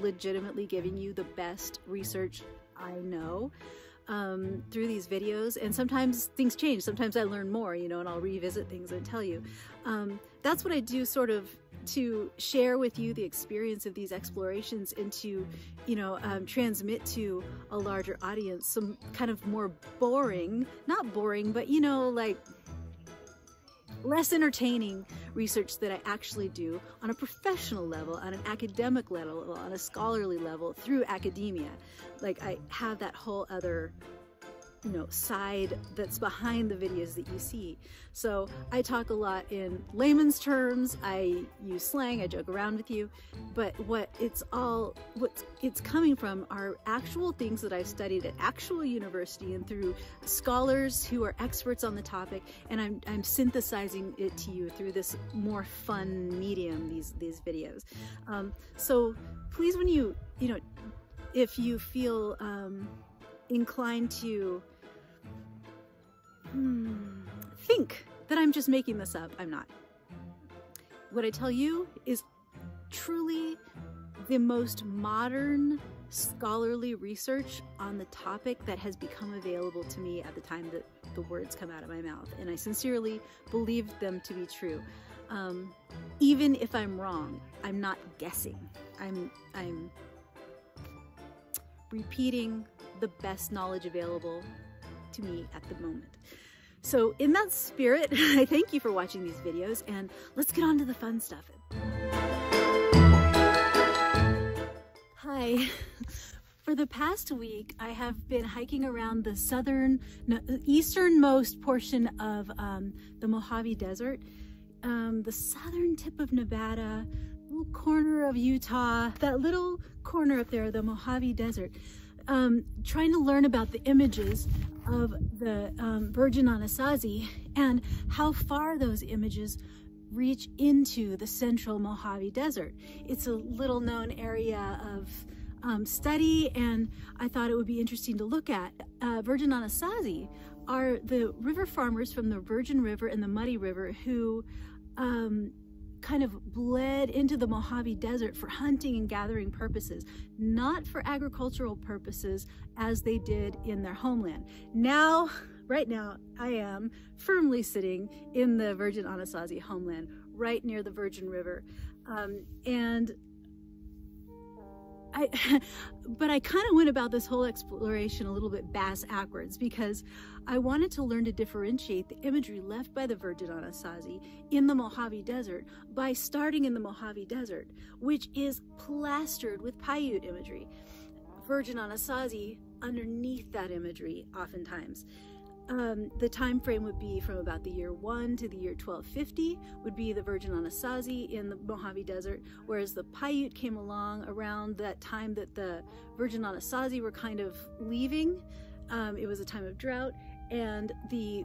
legitimately giving you the best research I know through these videos. And sometimes things change. Sometimes I learn more, you know, and I'll revisit things and tell you. That's what I do, sort of to share with you the experience of these explorations and to, you know, transmit to a larger audience some kind of more boring, not boring, but, you know, like less entertaining research that I actually do on a professional level, on an academic level, on a scholarly level through academia. Like I have that whole other, you know, side that's behind the videos that you see. So I talk a lot in layman's terms, I use slang, I joke around with you, but what it's coming from are actual things that I've studied at actual university and through scholars who are experts on the topic, and I'm synthesizing it to you through this more fun medium, these videos. So please, when you know, if you feel inclined to think that I'm just making this up, I'm not. What I tell you is truly the most modern scholarly research on the topic that has become available to me at the time that the words come out of my mouth, and I sincerely believe them to be true. Even if I'm wrong, I'm not guessing. I'm repeating the best knowledge available to me at the moment. So in that spirit, I thank you for watching these videos, and let's get on to the fun stuff. Hi. For the past week, I have been hiking around the easternmost portion of the Mojave Desert, the southern tip of Nevada, little corner of Utah, that little corner up there, the Mojave Desert, trying to learn about the images of the Virgin Anasazi and how far those images reach into the central Mojave Desert. It's a little known area of study, and I thought it would be interesting to look at. Virgin Anasazi are the river farmers from the Virgin River and the Muddy River who kind of bled into the Mojave Desert for hunting and gathering purposes, not for agricultural purposes as they did in their homeland. Now, right now, I am firmly sitting in the Virgin Anasazi homeland, right near the Virgin River. But I kind of went about this whole exploration a little bit bass-ackwards because I wanted to learn to differentiate the imagery left by the Virgin Anasazi in the Mojave Desert by starting in the Mojave Desert, which is plastered with Paiute imagery. Virgin Anasazi underneath that imagery oftentimes. The time frame would be from about the year 1 to the year 1250 would be the Virgin Anasazi in the Mojave Desert, whereas the Paiute came along around that time that the Virgin Anasazi were kind of leaving. It was a time of drought, and the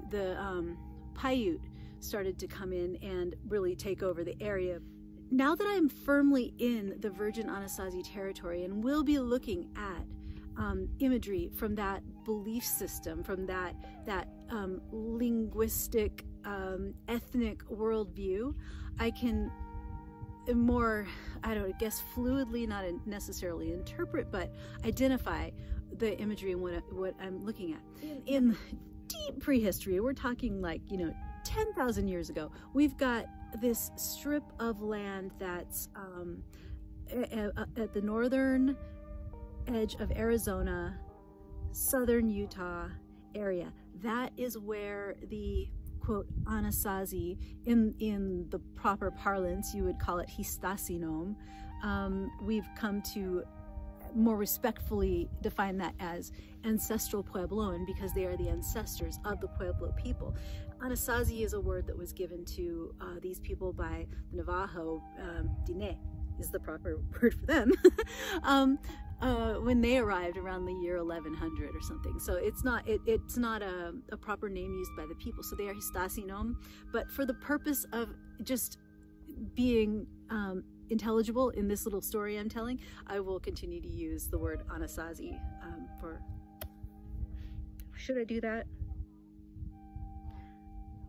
Paiute started to come in and really take over the area. Now that I'm firmly in the Virgin Anasazi territory and will be looking at imagery from that belief system, from that linguistic, ethnic worldview, I can more, I don't guess fluidly, not necessarily interpret, but identify the imagery and what I'm looking at. In deep prehistory, we're talking like, you know, 10,000 years ago, we've got this strip of land that's at the northern edge of Arizona, southern Utah area. That is where the quote Anasazi, in the proper parlance you would call it Histasinom. We've come to more respectfully define that as ancestral Puebloan because they are the ancestors of the Pueblo people. Anasazi is a word that was given to these people by the Navajo. Diné is the proper word for them. When they arrived around the year 1100 or something. So it's not a proper name used by the people. So they are Histasinom, but for the purpose of just being intelligible in this little story I'm telling, I will continue to use the word Anasazi for, should I do that?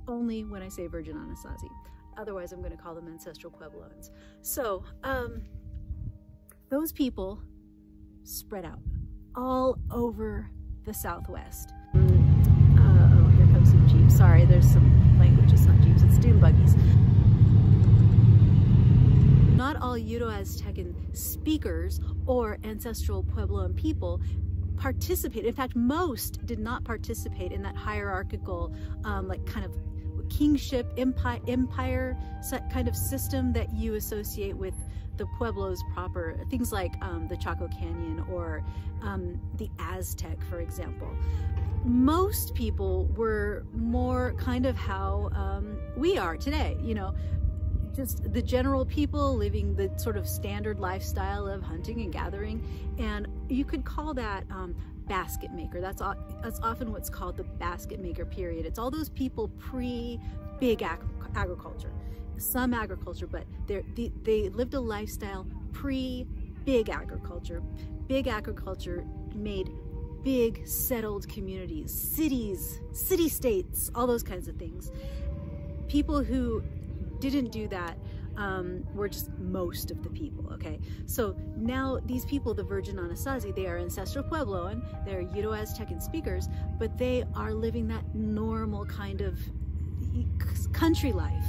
Only when I say Virgin Anasazi. Otherwise I'm going to call them ancestral Puebloans. So, Those people spread out all over the Southwest. Oh, here comes some Jeeps. Sorry, there's some language. It's not Jeeps, it's dune buggies. Not all Uto-Aztecan speakers or ancestral Puebloan people participate. In fact, most did not participate in that hierarchical, like kind of kingship, empire kind of system that you associate with the Pueblos proper. Things like the Chaco Canyon or the Aztec, for example. Most people were more kind of how we are today, you know, just the general people living the sort of standard lifestyle of hunting and gathering, and you could call that basket maker. That's often what's called the basket maker period. It's all those people pre-big agriculture, some agriculture, but they lived a lifestyle pre-big agriculture. Big agriculture made big settled communities, cities, city-states, all those kinds of things. People who didn't do that were just most of the people, okay? So now these people, the Virgin Anasazi, they are ancestral Puebloan, they're Uto-Aztecan speakers, but they are living that normal kind of country life.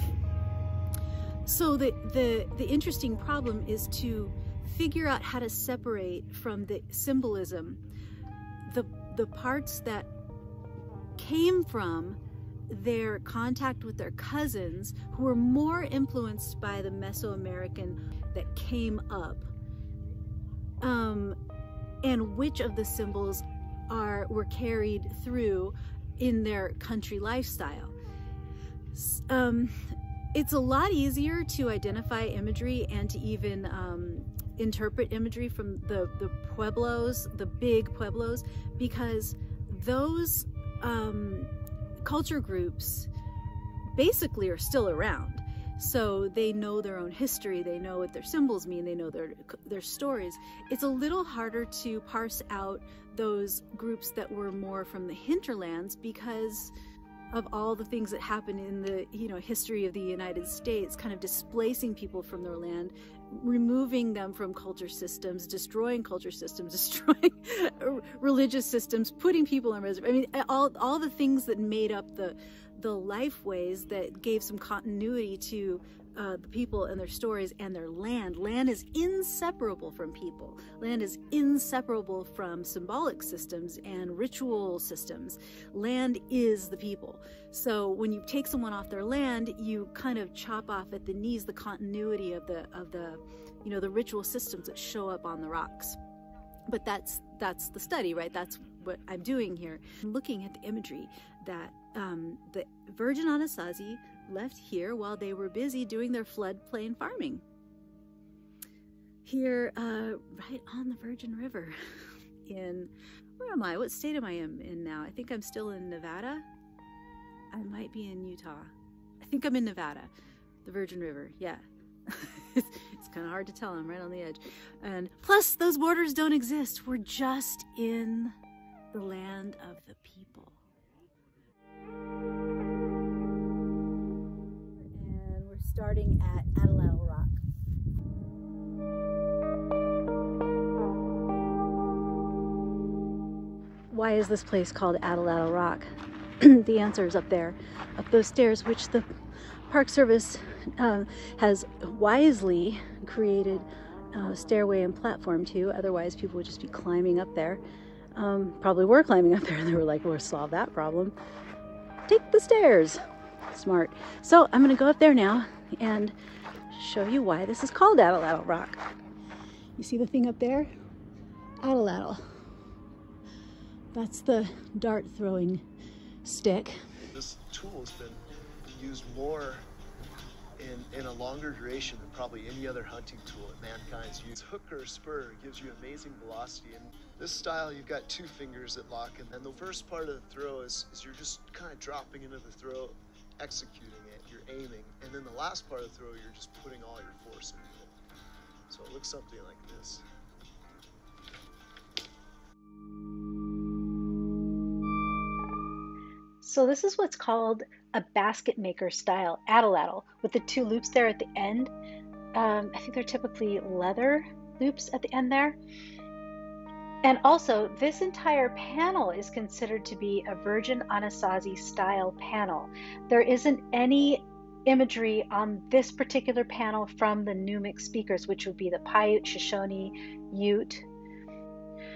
So the interesting problem is to figure out how to separate from the symbolism the parts that came from their contact with their cousins who were more influenced by the Mesoamerican that came up, and which of the symbols were carried through in their country lifestyle. It's a lot easier to identify imagery and to even interpret imagery from the Pueblos, the big Pueblos, because those culture groups basically are still around. So they know their own history, they know what their symbols mean, they know their stories. It's a little harder to parse out those groups that were more from the hinterlands because of all the things that happened in the history of the United States, kind of displacing people from their land, removing them from culture systems, destroying culture systems, destroying religious systems, putting people on reservations. I mean, all the things that made up the lifeways that gave some continuity to the people and their stories and their land. Land is inseparable from people. Land is inseparable from symbolic systems and ritual systems. Land is the people. So when you take someone off their land, you kind of chop off at the knees the continuity of the the ritual systems that show up on the rocks. But that's the study, right? That's what I'm doing here. I'm looking at the imagery that the Virgin Anasazi left here while they were busy doing their floodplain farming. Here, right on the Virgin River where am I? What state am I in now? I think I'm still in Nevada. I might be in Utah. I think I'm in Nevada, the Virgin River, yeah. It's kind of hard to tell, I'm right on the edge. And plus, those borders don't exist. We're just in the land of the people. And we're starting at Atlatl Rock. Why is this place called Atlatl Rock? The answer is up there, up those stairs, which the Park Service has wisely created a stairway and platform to. Otherwise, people would just be climbing up there. Probably were climbing up there, and they were like, we'll solve that problem. Take the stairs. Smart. So I'm going to go up there now and show you why this is called Atlatl Rock. You see the thing up there? Atlatl. That's the dart throwing stick. This tool has been used more in a longer duration than probably any other hunting tool that mankind's used. Hook or spur gives you amazing velocity. And this style, you've got two fingers that lock, and then the first part of the throw is you're just kind of dropping into the throw, executing it, you're aiming. And then the last part of the throw, you're just putting all your force into it. So it looks something like this. So this is what's called a Basketmaker Style Atlatl with the two loops there at the end. I think they're typically leather loops at the end there. And also, this entire panel is considered to be a Virgin Anasazi style panel. There isn't any imagery on this particular panel from the Numic speakers, which would be the Paiute, Shoshone, Ute.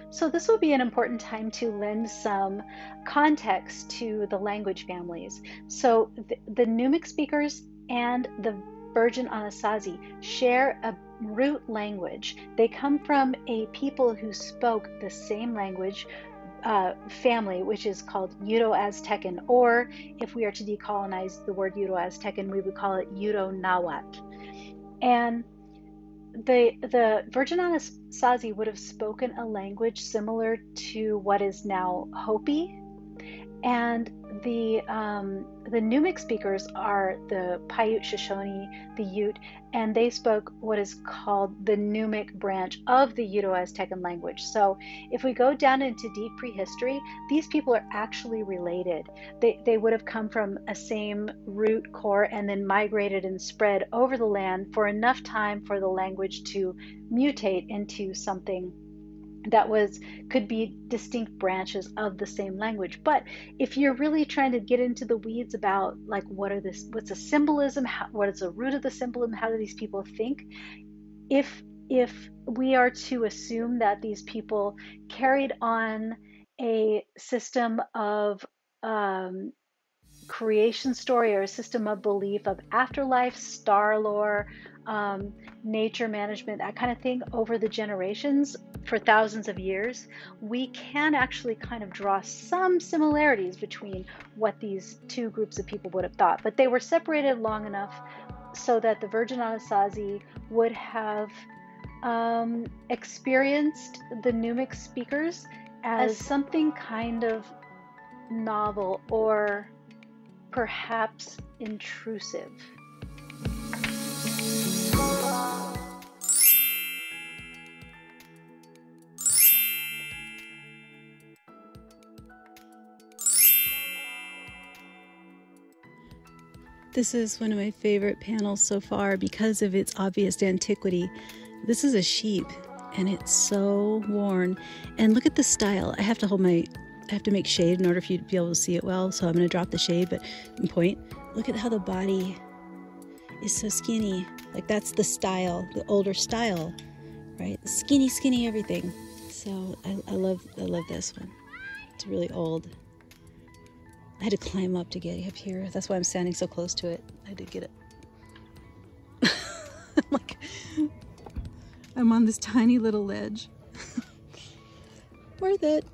So this will be an important time to lend some context to the language families. So the Numic speakers and the Virgin Anasazi share a root language. They come from a people who spoke the same language family, which is called Uto-Aztecan, or if we are to decolonize the word Uto-Aztecan, we would call it Uto-Nahuatl. And the Virgin Anasazi would have spoken a language similar to what is now Hopi, and the Numic speakers are the Paiute, Shoshone, the Ute, and they spoke what is called the Numic branch of the Uto-Aztecan language. So if we go down into deep prehistory, these people are actually related. They would have come from a same root core and then migrated and spread over the land for enough time for the language to mutate into something that could be distinct branches of the same language. But if you're really trying to get into the weeds about like what's a symbolism, what is the root of the symbolism, how do these people think, if we are to assume that these people carried on a system of creation story or a system of belief of afterlife, star lore, nature management, that kind of thing over the generations for thousands of years, we can actually kind of draw some similarities between what these two groups of people would have thought. But they were separated long enough so that the Virgin Anasazi would have experienced the Numic speakers as something kind of novel or perhaps intrusive. This is one of my favorite panels so far because of its obvious antiquity. This is a sheep and it's so worn. And look at the style. I have to make shade in order for you to be able to see it well. So I'm going to drop the shade, but point. Look at how the body is so skinny. Like that's the style, the older style, right? Skinny, skinny everything. So I love this one. It's really old. I had to climb up to get up here. That's why I'm standing so close to it. I did get it. I'm on this tiny little ledge. Worth it.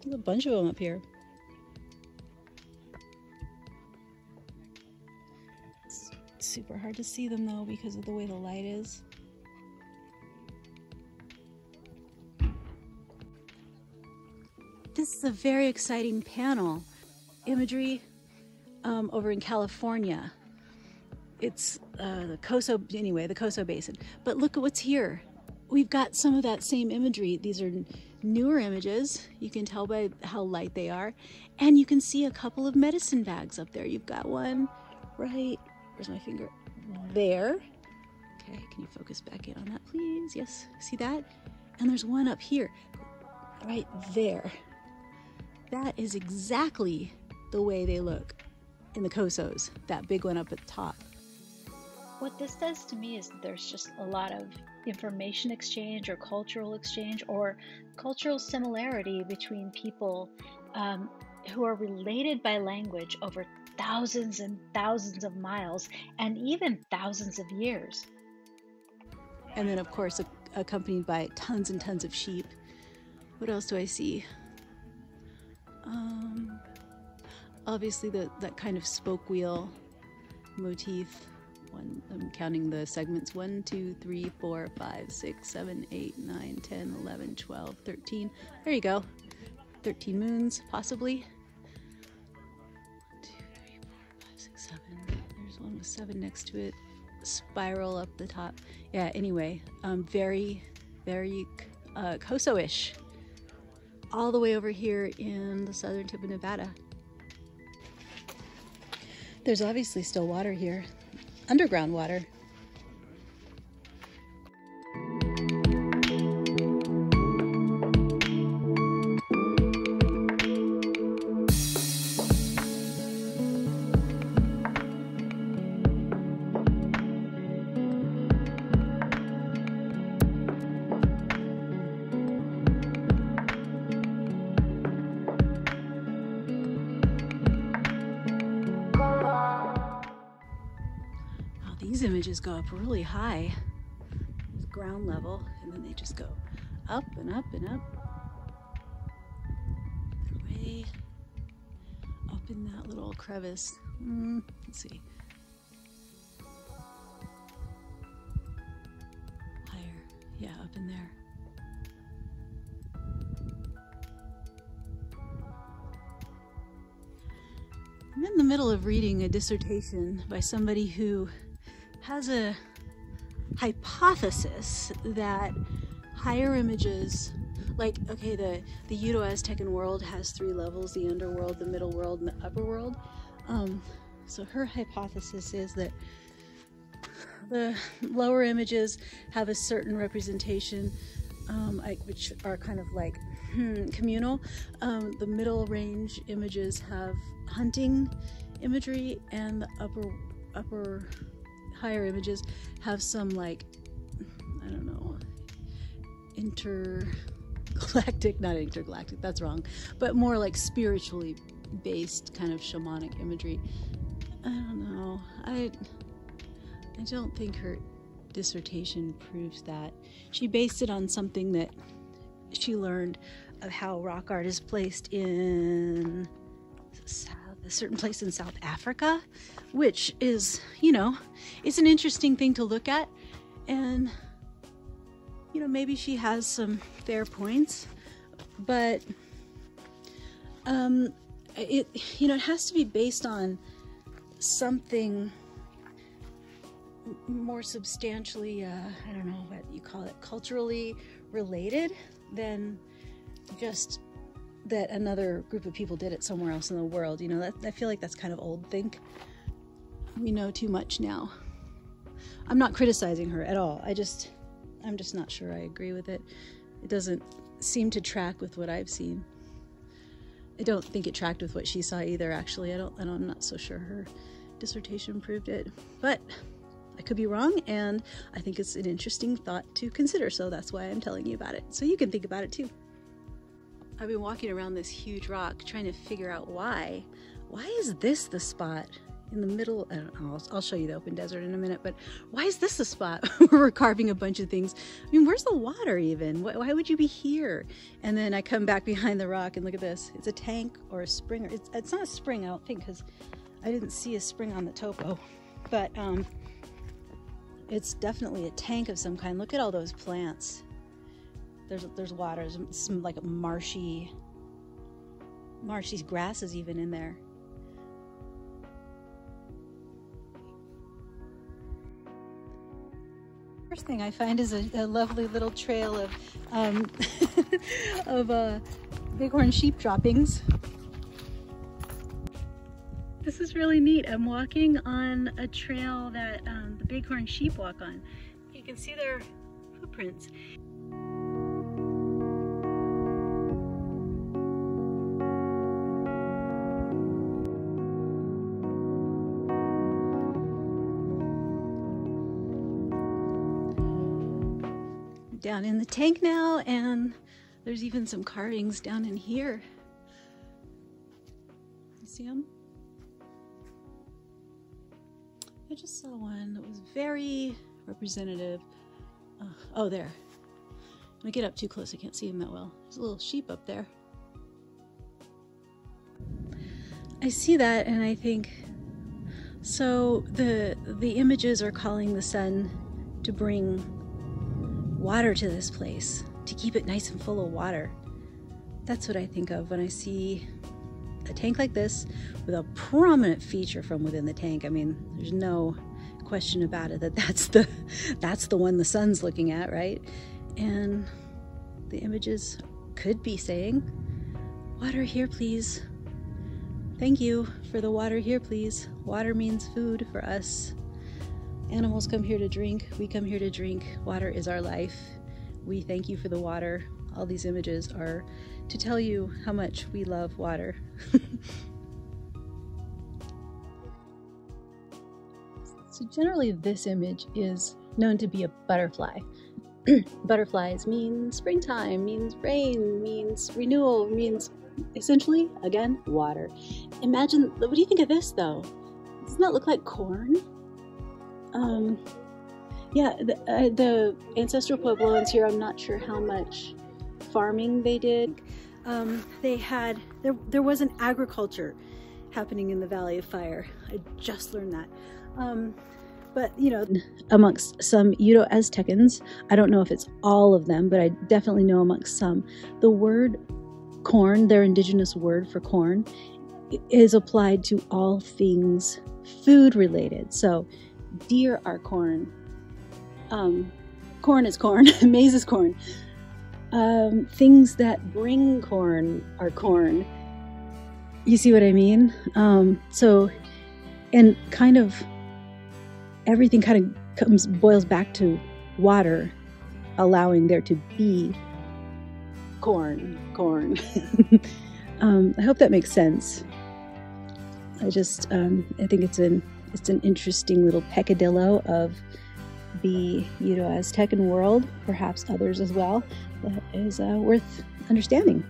There's a bunch of them up here. It's super hard to see them though because of the way the light is. This is a very exciting panel. Imagery over in California. It's the Coso Basin. But look at what's here. We've got some of that same imagery. These are newer images. You can tell by how light they are. And you can see a couple of medicine bags up there. You've got one right, where's my finger? There. Okay, can you focus back in on that, please? Yes, see that? And there's one up here, right there. That is exactly the way they look in the Cosos, that big one up at the top. What this does to me is that there's just a lot of information exchange or cultural exchange or cultural similarity between people who are related by language over thousands and thousands of miles and even thousands of years. And then of course accompanied by tons and tons of sheep. What else do I see? Obviously that kind of spoke wheel motif. I'm counting the segments. 1, 2, 3, 4, 5, 6, 7, 8, 9, 10, 11, 12, 13. There you go. 13 moons, possibly. 1, 2, 3, 4, 5, 6, 7. There's one with 7 next to it. Spiral up the top. Yeah, anyway, very, very Coso-ish. All the way over here in the southern tip of Nevada. There's obviously still water here. Underground water. these images go up really high, ground level, and then they just go up and up and up. Way up in that little crevice. Let's see. Higher. Yeah, up in there. I'm in the middle of reading a dissertation by somebody who has a hypothesis that higher images, like, okay, the Uto-Aztecan world has 3 levels: the underworld, the middle world, and the upper world. So her hypothesis is that the lower images have a certain representation, which are kind of like communal. The middle range images have hunting imagery, and the upper higher images have some, like, I don't know, not intergalactic, that's wrong, but more like spiritually based kind of shamanic imagery. I don't know. I don't think her dissertation proves that. She based it on something that she learned of how rock art is placed in a certain place in South Africa, which is, you know, it's an interesting thing to look at, and, you know, maybe she has some fair points, but it, you know, it has to be based on something more substantially, I don't know what you call it, culturally related than just that another group of people did it somewhere else in the world. You know, I feel like that's kind of old think. We know too much now. I'm not criticizing her at all. I'm just not sure I agree with it. It doesn't seem to track with what I've seen. I don't think it tracked with what she saw either, actually. I'm not so sure her dissertation proved it, but I could be wrong, and I think it's an interesting thought to consider, so that's why I'm telling you about it, so you can think about it too. I've been walking around this huge rock trying to figure out why is this the spot in the middle? I don't know, I'll show you the open desert in a minute, but why is this the spot where we're carving a bunch of things? I mean, where's the water even? Why would you be here? And then I come back behind the rock and look at this. It's a tank or a spring. It's not a spring, I don't think, because I didn't see a spring on the topo, but it's definitely a tank of some kind. Look at all those plants. There's water. There's some like marshy grasses even in there. First thing I find is a lovely little trail of of bighorn sheep droppings. This is really neat. I'm walking on a trail that the bighorn sheep walk on. You can see their footprints. Down in the tank now, and there's even some carvings down in here. You see them? I just saw one that was very representative. Oh, there. When I get up too close, I can't see him that well. There's a little sheep up there. I see that and I think, so the images are calling the sun to bring water to this place, to keep it nice and full of water. That's what I think of when I see a tank like this with a prominent feature from within the tank. I mean, there's no question about it that that's the one the sun's looking at, right? And the images could be saying, water here please. Thank you for the water here please. Water means food for us. Animals come here to drink, we come here to drink. Water is our life. We thank you for the water. All these images are to tell you how much we love water. So generally this image is known to be a butterfly. Butterflies mean springtime, means rain, means renewal, means essentially, again, water. Imagine, what do you think of this though? Doesn't that look like corn? Yeah, the ancestral Puebloans here, I'm not sure how much farming they did. There was an agriculture happening in the Valley of Fire. I just learned that. But, you know, amongst some Uto-Aztecans, I don't know if it's all of them, but I definitely know amongst some, the word corn, their indigenous word for corn, is applied to all things food related. So deer are corn. Corn is corn. Maize is corn. Things that bring corn are corn. You see what I mean? So, and kind of everything kind of boils back to water, allowing there to be corn. I hope that makes sense. I think it's an interesting little peccadillo of the Uto-Aztecan world, perhaps others as well, that is worth understanding.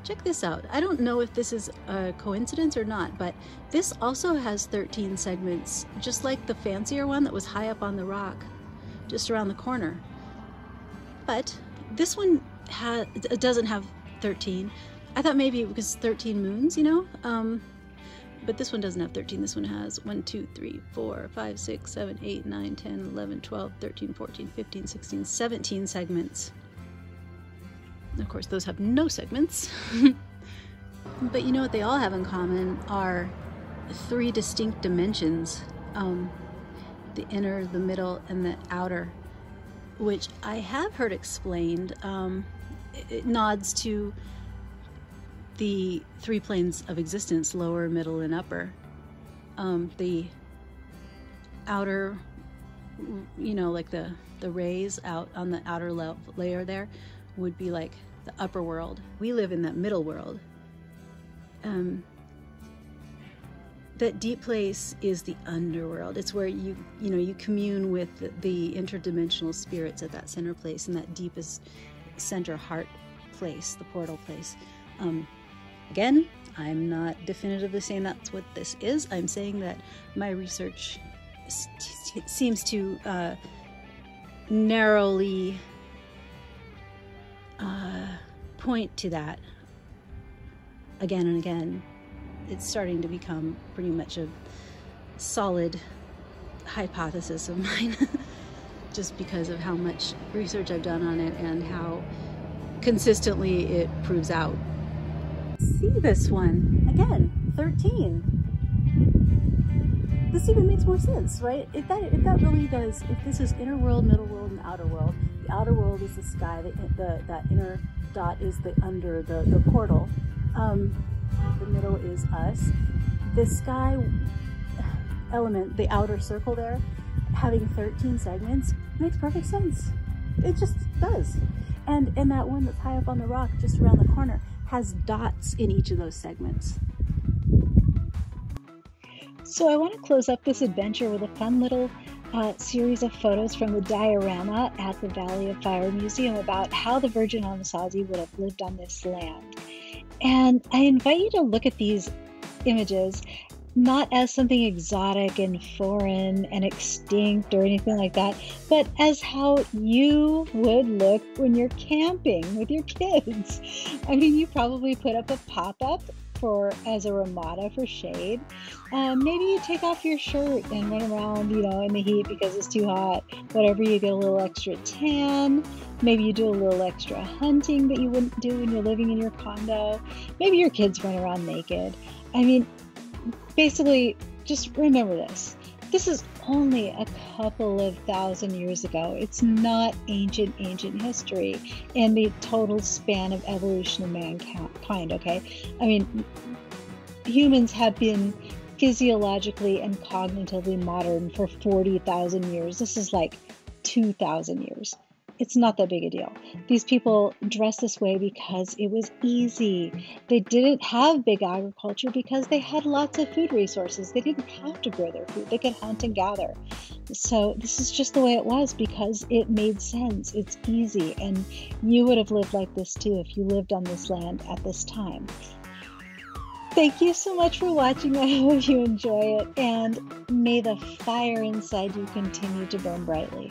Check this out. I don't know if this is a coincidence or not, but this also has 13 segments, just like the fancier one that was high up on the rock, just around the corner. But this one doesn't have 13. I thought maybe it was 13 moons, you know? But this one doesn't have 13. This one has 1, 2, 3, 4, 5, 6, 7, 8, 9, 10, 11, 12, 13, 14, 15, 16, 17 segments. Of course, those have no segments. But you know what they all have in common are 3 distinct dimensions. The inner, the middle, and the outer, which I have heard explained. It nods to the 3 planes of existence, lower, middle, and upper. The outer, you know, like the rays out on the outer layer there, would be like the upper world. We live in that middle world. That deep place is the underworld. It's where you commune with the interdimensional spirits at that center place, and that deepest center heart place, the portal place. Again, I'm not definitively saying that's what this is. I'm saying that my research seems to narrowly point to that again and again. It's starting to become pretty much a solid hypothesis of mine just because of how much research I've done on it and how consistently it proves out. See this one again, 13. This even makes more sense, right? If that really does, if this is inner world, middle world, and outer world, the outer world is the sky, that inner dot is the portal, the middle is us. The sky element, the outer circle there, having 13 segments makes perfect sense. It just does. And that one that's high up on the rock, just around the corner, has dots in each of those segments. So I want to close up this adventure with a fun little series of photos from the diorama at the Valley of Fire Museum about how the Virgin Anasazi would have lived on this land. And I invite you to look at these images not as something exotic and foreign and extinct or anything like that, but as how you would look when you're camping with your kids. I mean, you probably put up a pop-up as a ramada for shade. Maybe you take off your shirt and run around, in the heat because it's too hot. Whatever, you get a little extra tan. Maybe you do a little extra hunting that you wouldn't do when you're living in your condo. Maybe your kids run around naked. I mean, basically, just remember this. This is only a couple of thousand years ago. It's not ancient history in the total span of evolution of mankind, okay? I mean, humans have been physiologically and cognitively modern for 40,000 years. This is like 2,000 years. It's not that big a deal. These people dressed this way because it was easy. They didn't have big agriculture because they had lots of food resources. They didn't have to grow their food. They could hunt and gather. So this is just the way it was because it made sense. It's easy. And you would have lived like this too if you lived on this land at this time. Thank you so much for watching. I hope you enjoy it. And may the fire inside you continue to burn brightly.